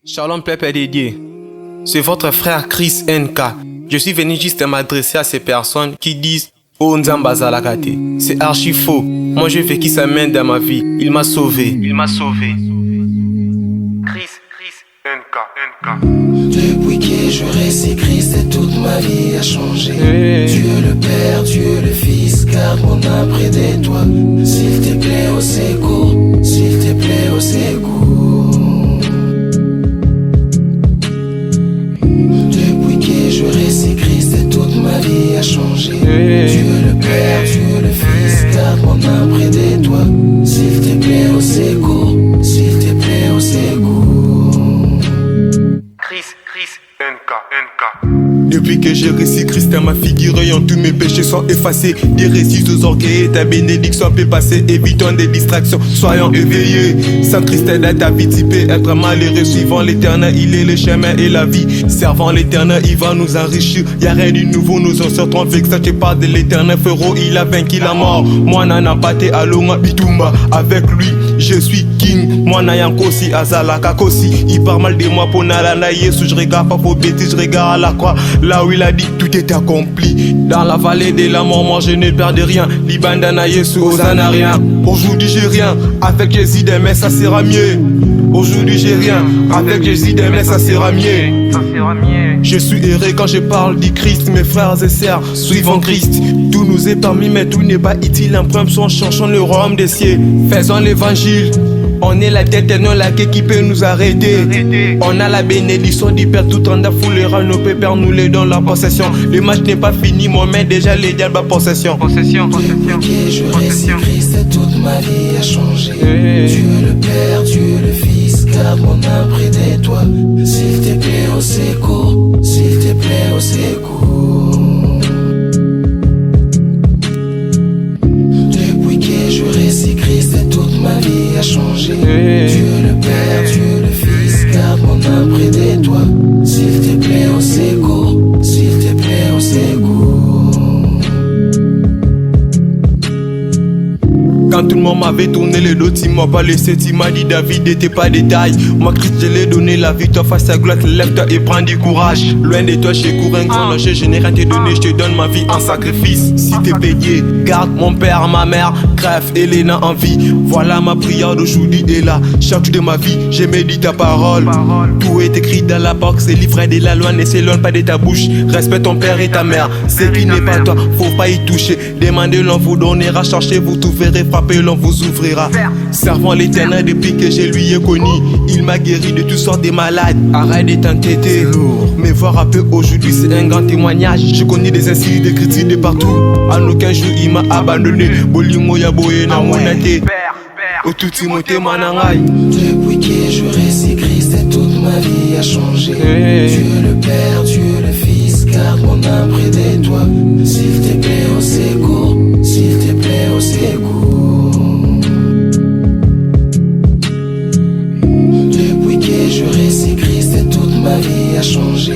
Shalom peuple dédié. C'est votre frère Chris NK. Je suis venu juste m'adresser à ces personnes qui disent Oh Nzambazalakate. C'est archi faux. Moi je veux qu'il s'amène dans ma vie. Il m'a sauvé. Il m'a sauvé. Chris NK. Depuis que je récite Christ, toute ma vie a changé. Dieu le Père, Dieu le Fils, garde mon âme près de toi. S'il te plaît au secours, s'il te plaît au secours. Depuis que je récite Christ, toute ma vie a changé. Dieu le Père, Dieu le Fils, garde mon âme près de toi. S'il te plaît au secours, s'il te plaît au secours. Chris NK. Depuis que j'ai reçu Christ dans ma figure, tous mes péchés sont effacés. Des récits aux orgueils, ta bénédiction peut passer. Évitons des distractions, soyons éveillés. Sans Christ dans ta vie, tu peux être malheureux. Suivant l'éternel, il est le chemin et la vie. Servant l'éternel, il va nous enrichir. Y'a rien de nouveau, nous en sortons avec ça. Tu parles de l'éternel, frérot, il a vaincu la mort. Moi, nana pate alonga bitumba. Avec lui, je suis king. Moi, nayankosi azalaka kosi. Il parle mal de moi pour nalana yesu. Je regarde pas pour bêtises, je regarde à la croix. Là où il a dit tout est accompli. Dans la vallée de la mort, moi je ne perds de rien. Libandana Yesu, Osana rien. Aujourd'hui j'ai rien, avec Jésus demain ça sera mieux. Aujourd'hui j'ai rien, avec Jésus demain ça sera mieux. Je suis heureux quand je parle du Christ, mes frères et sœurs, suivons Christ. Tout nous est permis, mais tout n'est pas utile. En premier son cherchons le royaume des cieux. Faisons l'évangile. On est la tête et non la queue qui peut nous arrêter. On a la bénédiction du Père tout en foulera nos pépères, nous les donnons la possession. Le match n'est pas fini, moi mais déjà les diables à possession. Depuis que je récite Christ, toute ma vie a changé. Dieu le Père, Dieu le Fils, garde mon âme près de toi. S'il te plaît au secours, s'il te plaît au secours. Depuis que je récite Christ, toute ma vie a changé. Dieu le Père, Dieu le Fils, garde mon âme près de toi. S'il te plaît au secours, s'il te plaît au secours. Quand tout le monde m'avait tourné le dos, tu m'as pas laissé, tu m'as dit David n'était pas détail. Moi Christ je l'ai donné la victoire face à gloire, lève-toi et prends du courage. Loin de toi je cours un grand danger, je n'ai rien te donné, je te donne ma vie en sacrifice. Si t'es payé, garde mon père, ma mère, crève Elena en vie. Voilà ma prière d'aujourd'hui et là, chaque jour de ma vie, je médite ta parole. Tout est écrit dans la box, c'est livré de la loi, ne s'éloigne pas de ta bouche. Respecte ton père et ta mère, ce qui n'est pas toi, faut pas y toucher. Demandez, l'on vous donnera, cherchez, vous trouverez, frappez, l'on vous ouvrira. Servant l'éternel depuis que je lui ai connu. Il m'a guéri de toutes sortes de malades. Arrête de t'entêter. Me voir un peu aujourd'hui, c'est un grand témoignage. Je connais des insignes de critiques de partout. En aucun jour, il m'a abandonné. Bolimo ya boye na monate. Otuti mote manangai. Depuis que je récite Christ, toute ma vie a changé. Dieu le Père, Dieu le Fils, garde mon âme près de toi. S'il te plaît au secours, s'il te plaît au secours. Depuis que je récite Christ, toute ma vie a changé.